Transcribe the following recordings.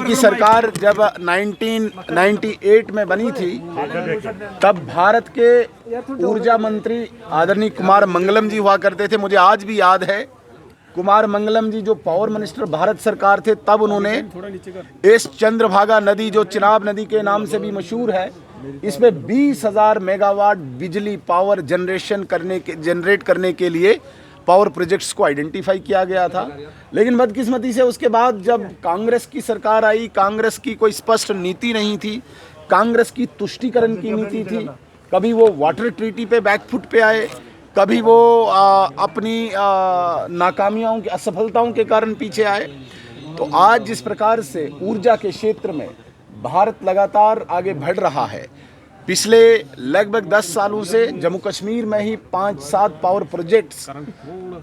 की सरकार जब 1998 में बनी थी तब भारत के ऊर्जा मंत्री आदरणीय कुमार मंगलम जी हुआ करते थे। मुझे आज भी याद है, कुमार मंगलम जी जो पावर मिनिस्टर भारत सरकार थे तब उन्होंने इस चंद्रभागा नदी जो चिनाब नदी के नाम से भी मशहूर है, इसमें 20,000 मेगावाट बिजली पावर जनरेट करने के लिए पावर प्रोजेक्ट्स को आइडेंटिफाई किया गया था। लेकिन बदकिस्मती से उसके बाद जब कांग्रेस की सरकार आई, कांग्रेस की कोई स्पष्ट नीति नहीं थी, कांग्रेस की तुष्टीकरण की नीति थी। कभी वो वाटर ट्रीटी पे बैकफुट पे आए, कभी वो अपनी नाकामियों की असफलताओं के कारण पीछे आए। तो आज जिस प्रकार से ऊर्जा के क्षेत्र में भारत लगातार आगे बढ़ रहा है, पिछले लगभग 10 सालों से जम्मू कश्मीर में ही 5-7 पावर प्रोजेक्ट्स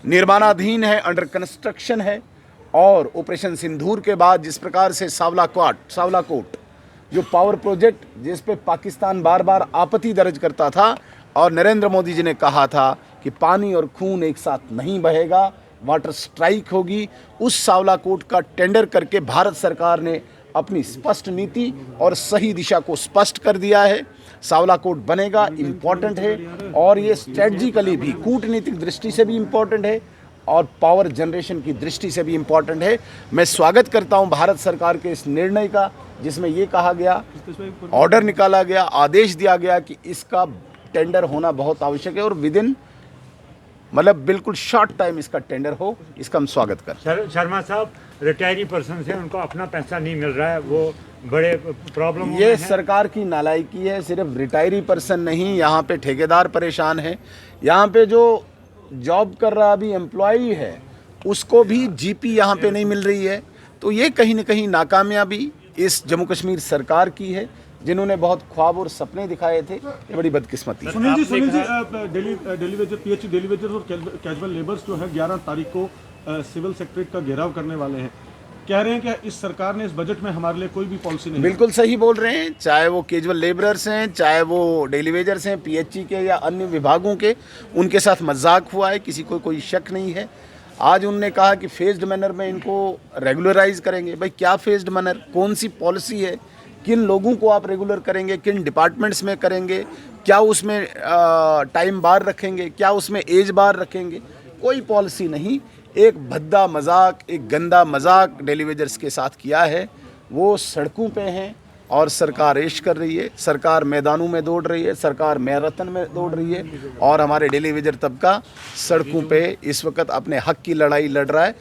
निर्माणाधीन है, अंडर कंस्ट्रक्शन है। और ऑपरेशन सिंदूर के बाद जिस प्रकार से सावलाकोट जो पावर प्रोजेक्ट जिस पे पाकिस्तान बार बार आपत्ति दर्ज करता था और नरेंद्र मोदी जी ने कहा था कि पानी और खून एक साथ नहीं बहेगा, वाटर स्ट्राइक होगी, उस सावलाकोट का टेंडर करके भारत सरकार ने अपनी स्पष्ट नीति और सही दिशा को स्पष्ट कर दिया है। सावलाकोट बनेगा, इम्पॉर्टेंट है और ये स्ट्रेटजिकली भी कूटनीतिक दृष्टि से भी इम्पॉर्टेंट है और पावर जनरेशन की दृष्टि से भी इम्पॉर्टेंट है। मैं स्वागत करता हूं भारत सरकार के इस निर्णय का, जिसमें ये कहा गया, ऑर्डर निकाला गया, आदेश दिया गया कि इसका टेंडर होना बहुत आवश्यक है और विदिन बिल्कुल शॉर्ट टाइम इसका टेंडर हो। इसका हम स्वागत कर। शर्मा साहब रिटायरी पर्सन से उनको अपना पैसा नहीं मिल रहा है, वो बड़े प्रॉब्लम ये सरकार की नालायकी है। सिर्फ रिटायरी पर्सन नहीं, यहाँ पे ठेकेदार परेशान है, यहाँ पे जो जॉब कर रहा अभी एम्प्लॉई है उसको भी जीपी यहाँ पे नहीं मिल रही है। तो ये कहीं ना कहीं नाकामयाबी इस जम्मू कश्मीर सरकार की है, जिन्होंने बहुत ख्वाब और सपने दिखाए थे। ये बड़ी बदकिस्मती है। Sunil ji daily wager PHE daily wager और कैजुअल लेबर्स जो है 11 तारीख को सिविल सेक्रेटरीट का घेराव करने वाले हैं। कह रहे हैं कि इस सरकार ने इस बजट में हमारे लिए कोई भी पॉलिसी नहीं। बिल्कुल सही बोल रहे हैं, चाहे वो कैजुअल लेबरर्स हैं, चाहे वो डेली वेजर्स हैं, पीएचई के या अन्य विभागों के, उनके साथ मजाक हुआ है, किसी को कोई शक नहीं है। आज उन्होंने कहा कि फेज्ड मैनर में इनको रेगुलराइज करेंगे। भाई क्या फेज्ड मैनर, कौन सी पॉलिसी है, किन लोगों को आप रेगुलर करेंगे, किन डिपार्टमेंट्स में करेंगे, क्या उसमें टाइम बार रखेंगे, क्या उसमें एज बार रखेंगे? कोई पॉलिसी नहीं। एक भद्दा मजाक, एक गंदा मजाक डेली वेजर्स के साथ किया है। वो सड़कों पे हैं और सरकार रेश कर रही है, सरकार मैदानों में दौड़ रही है, सरकार मैराथन में दौड़ रही है और हमारे डेली वेजर तबका सड़कों पे इस वक्त अपने हक की लड़ाई लड़ रहा है।